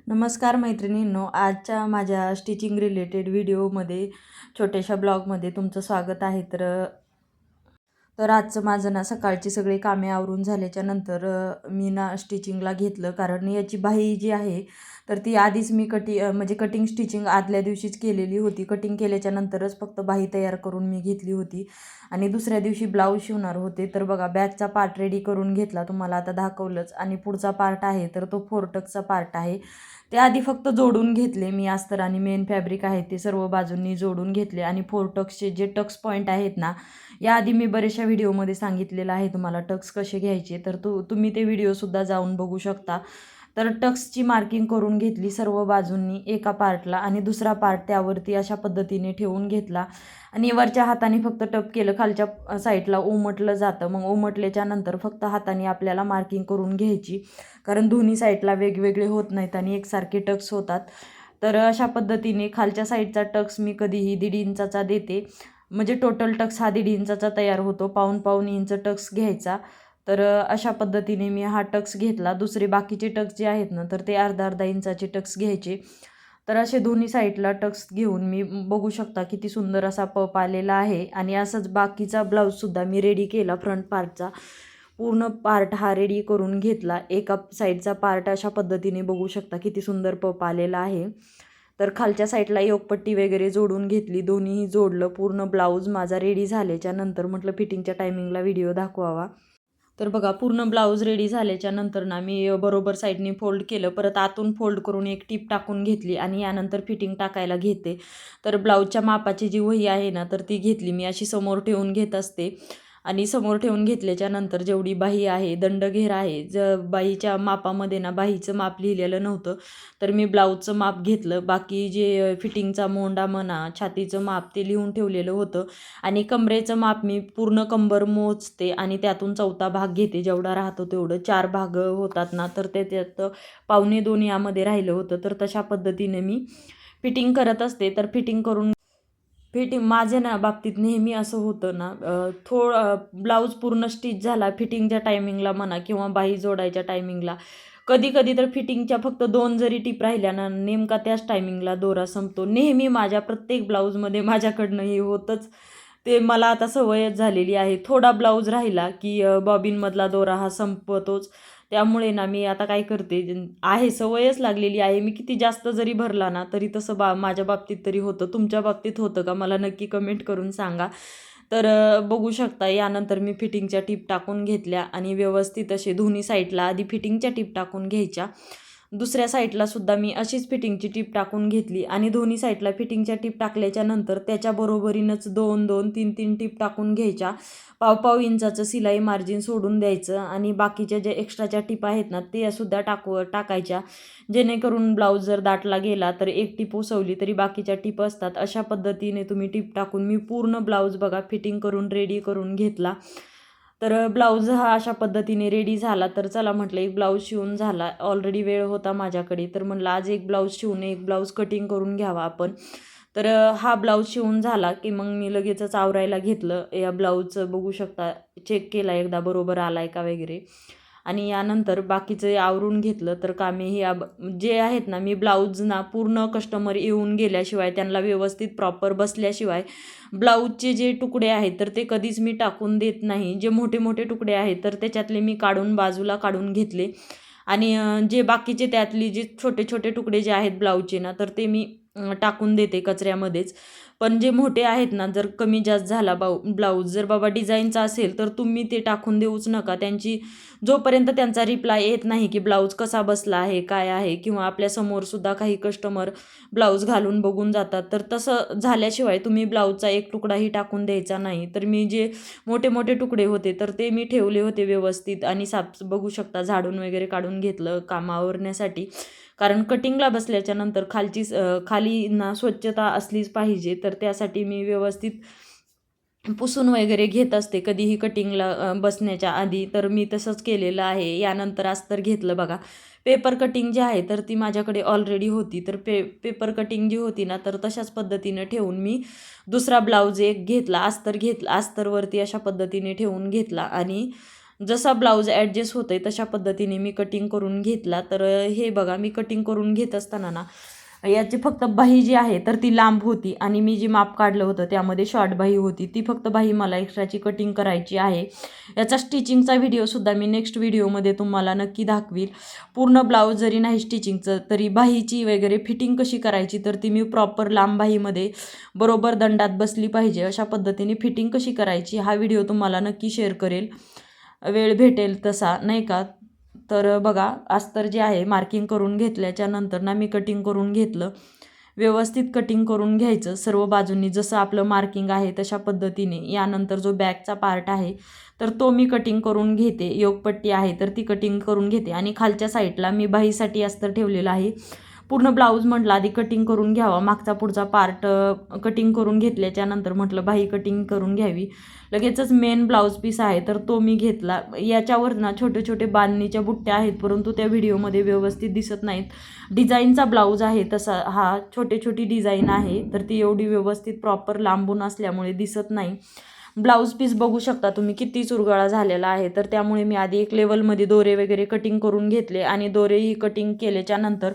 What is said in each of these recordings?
नमस्कार मैत्रिणींनो, आजच्या माझ्या स्टिचिंग रिलेटेड व्हिडिओमध्ये छोट्याशा ब्लॉगमध्ये तुमचं स्वागत आहे. तर आजचं माझं ना सकाळची सगळी कामे आवरून झाल्याच्या नंतर मी ना स्टिचिंगला घेतलं, कारण याची बाही जी आहे तर ती आधीच मी म्हणजे कटिंग स्टिचिंग आदल्या दिवशीच केलेली होती. कटिंग केल्याच्या नंतरच फक्त बाही तयार करून मी घेतली होती आणि दुसऱ्या दिवशी ब्लाऊज शिवणार होते. तर बघा, बॅकचा पार्ट रेडी करून घेतला, तुम्हाला आता दाखवलंच. आणि पुढचा पार्ट आहे तर तो फोरटक्सचा पार्ट आहे. ते आधी फक्त जोडून घेतले मी, अस्तर आणि मेन फॅब्रिक आहे ते सर्व बाजूंनी जोडून घेतले. आणि फोरटक्सचे जे टक्स पॉईंट आहेत ना, याआधी मी बऱ्याचशा व्हिडिओमध्ये सांगितलेलं आहे तुम्हाला टक्स कसे घ्यायचे, तर तुम्ही ते व्हिडिओसुद्धा जाऊन बघू शकता. तर टक्सची मार्किंग करून घेतली सर्व बाजूंनी एका पार्टला, आणि दुसरा पार्ट त्यावरती अशा पद्धतीने ठेवून घेतला. आणि वरच्या हाताने फक्त टप केलं, खालच्या साईडला उमटलं जातं. मग उमटल्याच्या नंतर फक्त हाताने आपल्याला मार्किंग करून घ्यायची, कारण दोन्ही साईडला वेगवेगळे होत नाहीत आणि एकसारखे टक्स होतात. तर अशा पद्धतीने खालच्या साईडचा टक्स मी कधीही 1.5 इंचाचा देते, म्हणजे टोटल टक्स हा 1.5 इंचाचा तयार होतो. पाऊण पाऊण इंच टक्स घ्यायचा. तर अशा पद्धतीने मी हा टक्स घेतला. दुसरे बाकीचे टक्स जे आहेत ना, तर ते अर्धा इंचाचे टक्स घ्यायचे. तर असे दोन्ही साईडला टक्स घेऊन मी बघू शकता किती सुंदर असा पप आलेला आहे. आणि असंच बाकीचा ब्लाऊजसुद्धा मी रेडी केला. फ्रंट पार्टचा पूर्ण पार्ट हा रेडी करून घेतला. एका साईडचा पार्ट अशा पद्धतीने बघू शकता किती सुंदर पप आलेला आहे. तर खालच्या साईडला योगपट्टी वगैरे जोडून घेतली, दोन्हीही जोडलं. पूर्ण ब्लाऊज माझा रेडी झाल्याच्या नंतर म्हटलं फिटिंगच्या टायमिंगला व्हिडिओ दाखवावा. तर बघा, पूर्ण ब्लाऊज रेडी झाल्याच्या नंतर ना मी बरोबर साईडने फोल्ड केलं, परत आतून फोल्ड करून एक टीप टाकून घेतली आणि यानंतर फिटिंग टाकायला घेते. तर ब्लाऊजच्या मापाची जी वही आहे ना, तर ती घेतली मी, अशी समोर ठेवून घेत असते. आणि समोर ठेवून घेतल्याच्या नंतर जेवढी बाही आहे, दंडघेर आहे, बाहीच्या मापामध्ये ना बाहीचं माप लिहिलेलं नव्हतं, तर मी ब्लाऊजचं माप घेतलं. बाकी जे फिटिंगचा मोंडा म्हणा, छातीचं माप ते लिहून ठेवलेलं होतं. आणि कमरेचं माप मी पूर्ण कंबर मोजते आणि त्यातून चौथा भाग घेते, जेवढा राहतो तेवढं. 4 भाग होतात ना, तर ते त्यात 1.25 यामध्ये राहिलं होतं. तर तशा पद्धतीने मी फिटिंग करत असते. तर फिटिंग माझ्या ना बाबतीत नेहमी असं होतं ना, ब्लाऊज पूर्ण स्टिच झाला फिटिंगच्या टायमिंगला म्हणा किंवा बाही जोडायच्या टायमिंगला, कधी कधी तर फिटिंगच्या फक्त 2 जरी टिप राहिल्या ना, नेमका त्याच टायमिंगला दोरा संपतो. नेहमी माझ्या प्रत्येक ब्लाऊजमध्ये माझ्याकडनं हे होतंच. ते मला आता सवयच झालेली आहे. थोडा ब्लाऊज राहिला की बॉबिनमधला दोरा हा संपतोच. त्यामुळे ना मी आता काय करते, आहे सवयच लागलेली आहे. मी किती जास्त जरी भरला ना, तरी तसं माझ्या बाबतीत तरी होतं. तुमच्या बाबतीत होतं का, मला नक्की कमेंट करून सांगा. तर बघू शकता, यानंतर मी फिटिंगच्या टिप टाकून घेतल्या आणि व्यवस्थित असे दोन्ही साईडला आधी फिटिंगच्या टिप टाकून घ्यायच्या. दुसऱ्या साईडला सुद्धा मी अशीच फिटिंगची टिप टाकून घेतली आणि दोन्ही साईडला फिटिंगच्या टिप टाकल्याच्या नंतर त्याच्या बरोबरीनंच 2-2, 3-3 टिप टाकून घ्यायच्या. पाव इंचाचं शिलाई मार्जिन सोडून द्यायचं आणि बाकीच्या ज्या एक्स्ट्राच्या टिप आहेत ना, ते सुद्धा टाकायच्या, जेणेकरून ब्लाऊज जर दाटला गेला तर एक टिप उसवली तरी बाकीच्या टिप असतात. अशा पद्धतीने तुम्ही टिप टाकून मी पूर्ण ब्लाऊज बघा फिटिंग करून रेडी करून घेतला. तर ब्लाऊज हा अशा पद्धतीने रेडी झाला. तर चला म्हटलं, एक ब्लाऊज शिवून झाला. ऑलरेडी वेळ होता माझ्याकडे, तर म्हटलं आज एक ब्लाऊज शिवून एक ब्लाऊज कटिंग करून घ्यावा आपण. तर हा ब्लाऊज शिवून झाला की मग मी लगेचच आवरायला घेतलं. या ब्लाऊजचं बघू शकता, चेक केला एकदा बरोबर आलाय का वगैरे. आणि यानंतर बाकीचं आवरून घेतलं. तर कामे हे जे आहेत ना, मी ब्लाऊज ना पूर्ण कस्टमर येऊन गेल्याशिवाय, त्यांना व्यवस्थित प्रॉपर बसल्याशिवाय ब्लाऊजचे जे तुकडे आहेत तर ते कधीच मी टाकून देत नाही. जे मोठे मोठे तुकडे आहेत तर त्याच्यातले मी बाजूला काढून घेतले. आणि जे बाकीचे त्यातले जे छोटे छोटे तुकडे जे आहेत ब्लाऊजचे ना, तर ते मी टाकून देते कचऱ्यामध्येच. पण जे मोठे आहेत ना, जर कमी जास्त झाला ब्लाऊज, जर बाबा डिझाईनचा असेल तर तुम्ही ते टाकून देऊच नका. जोपर्यंत त्यांचा रिप्लाय येत नाही की ब्लाऊज कसा बसला आहे, काय आहे, किंवा आपल्यासमोरसुद्धा काही कस्टमर ब्लाऊज घालून बघून जातात, तर तसं झाल्याशिवाय तुम्ही ब्लाऊजचा एक तुकडाही टाकून द्यायचा नाही. तर मी जे मोठे मोठे तुकडे होते तर ते मी ठेवले होते व्यवस्थित आणि बघू शकता झाडून वगैरे काढून घेतलं काम आवरण्यासाठी. कारण कटिंगला बसल्याच्या नंतर खाली ना स्वच्छता असलीच पाहिजे. तर त्यासाठी मी व्यवस्थित पुसून वगैरे घेत असते कधीही कटिंगला बसण्याच्या आधी. तर मी तसंच केलेलं आहे. यानंतर अस्तर घेतलं बघा. पेपर कटिंग जी आहे तर ती माझ्याकडे ऑलरेडी होती. तर पेपर कटिंग जी होती ना, तर तशाच पद्धतीनं ठेवून मी दुसरा ब्लाऊज एक घेतला, अस्तरवरती अशा पद्धतीने ठेवून घेतला. आणि जसा ब्लाऊज ॲडजस्ट होतंय तशा पद्धतीने मी कटिंग करून घेतला. तर हे बघा, मी कटिंग करून घेत असताना ना याची फक्त बाही जी आहे तर ती लांब होती आणि मी जी माप काढलं होतं त्यामध्ये शॉर्ट बाही होती. ती फक्त बाही मला एक्स्ट्राची कटिंग करायची आहे. याचा स्टिचिंगचा व्हिडिओसुद्धा मी नेक्स्ट व्हिडिओमध्ये तुम्हाला नक्की दाखवील. पूर्ण ब्लाऊज जरी नाही स्टिचिंगचं तरी बाहीची वगैरे फिटिंग कशी करायची तर ती मी प्रॉपर लांब बाहीमध्ये बरोबर दंडात बसली पाहिजे अशा पद्धतीने फिटिंग कशी करायची हा व्हिडिओ तुम्हाला नक्की शेअर करेल, वेळ भेटेल तसा, नाही का. तर बघा, अस्तर जे आहे मार्किंग करून घेतल्याच्या नंतर ना मी कटिंग करून घेतलं. व्यवस्थित कटिंग करून घ्यायचं सर्व बाजूंनी, जसं आपलं मार्किंग आहे तशा पद्धतीने. यानंतर जो बॅकचा पार्ट आहे तर तो मी कटिंग करून घेते. योगपट्टी आहे तर ती कटिंग करून घेते आणि खालच्या साईडला मी बाहीसाठी अस्तर ठेवलेलं आहे. पूर्ण ब्लाऊज म्हटलं आधी कटिंग करून घ्यावा, मागचा पुढचा पार्ट कटिंग करून घेतल्याच्या नंतर म्हटलं बाही कटिंग करून घ्यावी. लगेचच मेन ब्लाऊज पीस आहे तर तो मी घेतला. याच्यावर ना छोटे छोटे बांधणीच्या बुट्ट्या आहेत परंतु त्या व्हिडिओमध्ये व्यवस्थित दिसत नाहीत. डिझाईनचा ब्लाऊज आहे तसा हा छोटी डिझाईन आहे तर ती एवढी व्यवस्थित प्रॉपर लांबून असल्यामुळे दिसत नाही. ब्लाऊज पीस बघू शकता तुम्ही किती चुरगळा झालेला आहे. तर त्यामुळे मी आधी एक लेवलमध्ये दोरे वगैरे कटिंग करून घेतले आणि दोरेही कटिंग केल्याच्या नंतर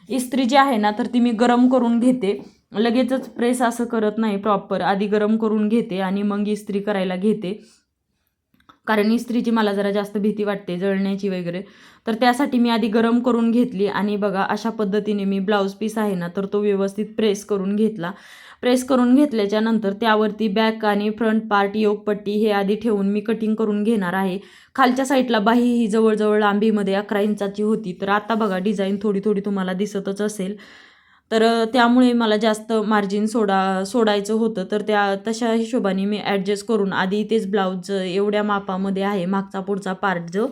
इस्त्री जी आहे ना तर ती मी गरम करून घेते. लगेचच प्रेस असं करत नाही, प्रॉपर आधी गरम करून घेते आणि मग इस्त्री करायला घेते. कारण इस्त्रीची मला जरा जास्त भीती वाटते जळण्याची वगैरे, तर त्यासाठी मी आधी गरम करून घेतली. आणि बघा अशा पद्धतीने मी ब्लाऊज पीस आहे ना तर तो व्यवस्थित प्रेस करून घेतला. प्रेस करून घेतल्याच्या नंतर त्यावरती बॅक आणि फ्रंट पार्ट योगपट्टी हे आधी ठेवून मी कटिंग करून घेणार आहे. खालच्या साईडला बाही ही जवळजवळ लांबीमध्ये 11 इंचाची होती. तर आता बघा डिझाईन थोडी तुम्हाला दिसतच असेल. तर त्यामुळे मला जास्त मार्जिन सोडायचं होतं. तर तशा हिशोबाने मी ॲडजस्ट करून आधी तेच ब्लाऊज एवढ्या मापामध्ये आहे मागचा पुढचा पार्ट जो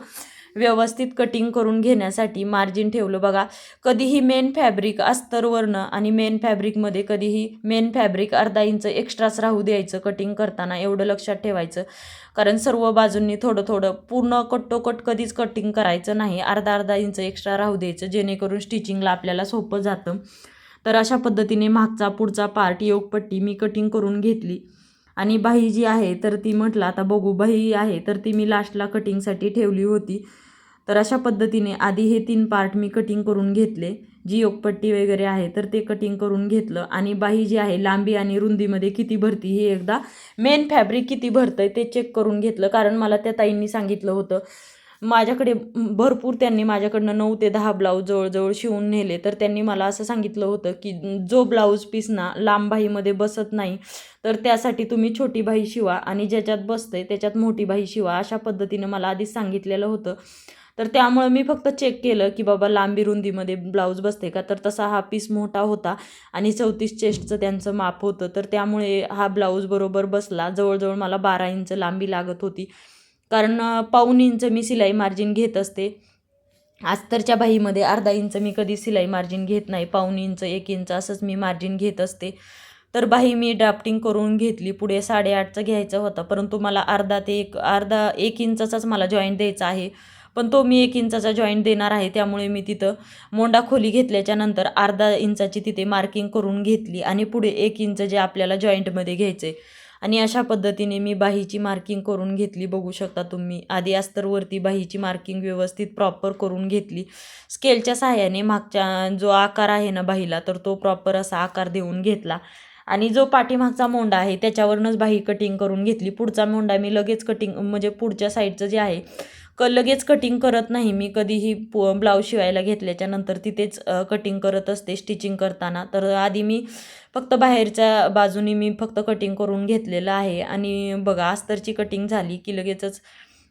व्यवस्थित कटिंग करून घेण्यासाठी मार्जिन ठेवलं. बघा, कधीही मेन फॅब्रिक अस्तरवरनं आणि मेन फॅब्रिकमध्ये कधीही मेन फॅब्रिक अर्धा इंच एक्स्ट्राच राहू द्यायचं कटिंग करताना, एवढं लक्षात ठेवायचं. कारण सर्व बाजूंनी थोडं पूर्ण कट्टोकट कधीच कटिंग करायचं नाही, अर्धा इंच एक्स्ट्रा राहू द्यायचं जेणेकरून स्टिचिंगला आपल्याला सोपं जातं. तर अशा पद्धतीने मागचा पुढचा पार्ट योगपट्टी मी कटिंग करून घेतली. आणि बाही जी आहे तर ती म्हटलं आता बघू, बाही आहे तर ती मी लास्टला कटिंगसाठी ठेवली होती. तर अशा पद्धतीने आधी हे 3 पार्ट मी कटिंग करून घेतले. जी योगपट्टी वगैरे आहे तर ते कटिंग करून घेतलं. आणि बाही जी आहे लांबी आणि रुंदीमध्ये किती भरती हे एकदा मेन फॅब्रिक किती भरतंय ते चेक करून घेतलं. कारण मला त्या ताईंनी सांगितलं होतं, माझ्याकडे भरपूर त्यांनी माझ्याकडनं 9 ते 10 ब्लाऊज जवळजवळ शिवून नेले. तर त्यांनी मला असं सांगितलं होतं की जो ब्लाऊज पीस ना लांब बाहीमध्ये बसत नाही तर त्यासाठी तुम्ही छोटी बाही शिवा आणि ज्याच्यात बसतंय त्याच्यात मोठी बाही शिवा, अशा पद्धतीनं मला आधीच सांगितलेलं होतं. तर त्यामुळे मी फक्त चेक केलं की बाबा लांबी रुंदीमध्ये ब्लाऊज बसते का. तर तसा हा पीस मोठा होता आणि 34 चेस्टचं त्यांचं माप होतं. तर त्यामुळे हा ब्लाऊज बरोबर बसला. जवळजवळ मला 12 इंच लांबी लागत होती. कारण पाऊण इंच मी सिलाई मार्जिन घेत असते. अस्तरच्या बाहीमध्ये अर्धा इंच मी कधी सिलाई मार्जिन घेत नाही, पाऊण इंच 1 इंच असंच मी मार्जिन घेत असते. तर बाही मी ड्राफ्टिंग करून घेतली. पुढे 8.5चा घ्यायचा होता परंतु मला अर्धा 1 इंचाचाच मला जॉईंट द्यायचा आहे. पण तो मी 1 इंचाचा जॉईंट देणार आहे. त्यामुळे मी तिथं मोंडा खोली घेतल्याच्या नंतर अर्धा इंचाची तिथे मार्किंग करून घेतली आणि पुढे 1 इंच जे आपल्याला जॉईंटमध्ये घ्यायचं आहे. आणि अशा पद्धतीने मी बाहीची मार्किंग करून घेतली. बघू शकता तुम्ही, आधी अस्तरवरती बाहीची मार्किंग व्यवस्थित प्रॉपर करून घेतली. स्केलच्या सहाय्याने मागच्या जो आकार आहे ना बाहीला तर तो प्रॉपर असा आकार देऊन घेतला. आणि जो पाठीमागचा मोंडा आहे त्याच्यावरूनच बाही कटिंग करून घेतली. पुढचा मोंडा मी लगेच कटिंग म्हणजे पुढच्या साईडचं जे आहे लगेच कटिंग करत नाही मी कधीही. ब्लाऊज शिवायला घेतल्याच्या नंतर तिथेच कटिंग करत असते स्टिचिंग करताना. तर आधी मी फक्त बाहेरच्या बाजूनी मी फक्त कटिंग करून घेतलेलं आहे. आणि बघा अस्तरची कटिंग झाली की लगेचच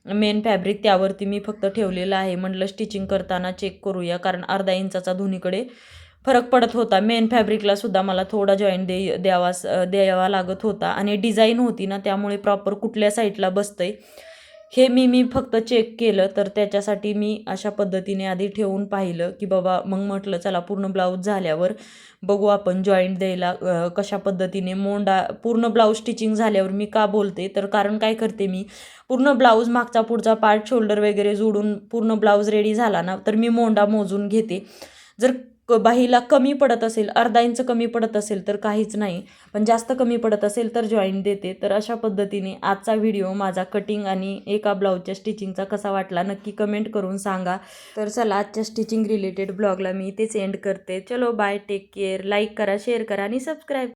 मेन फॅब्रिक त्यावरती मी फक्त ठेवलेलं आहे. म्हटलं स्टिचिंग करताना चेक करूया, कारण अर्धा इंचाचा दोन्हीकडे फरक पडत होता. मेन फॅब्रिकला सुद्धा मला थोडा जॉईंट द्यावा लागत होता. आणि डिझाईन होती ना त्यामुळे प्रॉपर कुठल्या साईडला बसतंय हे मी फक्त चेक केलं. तर त्याच्यासाठी मी अशा पद्धतीने आधी ठेवून पाहिलं की बाबा, मग म्हटलं चला पूर्ण ब्लाऊज झाल्यावर बघू आपण जॉईंट द्यायला कशा पद्धतीने. पूर्ण ब्लाऊज स्टिचिंग झाल्यावर मी का बोलते तर कारण काय करते मी, पूर्ण ब्लाऊज मागचा पुढचा पार्ट शोल्डर वगैरे जोडून पूर्ण ब्लाऊज रेडी झाला ना तर मी मोंडा मोजून घेते. जर बाहीला कमी पडत असेल, अर्धा इंच कमी पडत असेल तर काहीच नाही, पण जास्त कमी पडत असेल तर जॉईंट देते. तर अशा पद्धतीने आजचा व्हिडिओ माझा कटिंग आणि एका ब्लाऊजच्या स्टिचिंगचा कसा वाटला नक्की कमेंट करून सांगा. तर चला आजच्या स्टिचिंग रिलेटेड ब्लॉगला मी इथेच एंड करते. चलो बाय, टेक केअर. लाईक करा, शेअर करा आणि सबस्क्राईब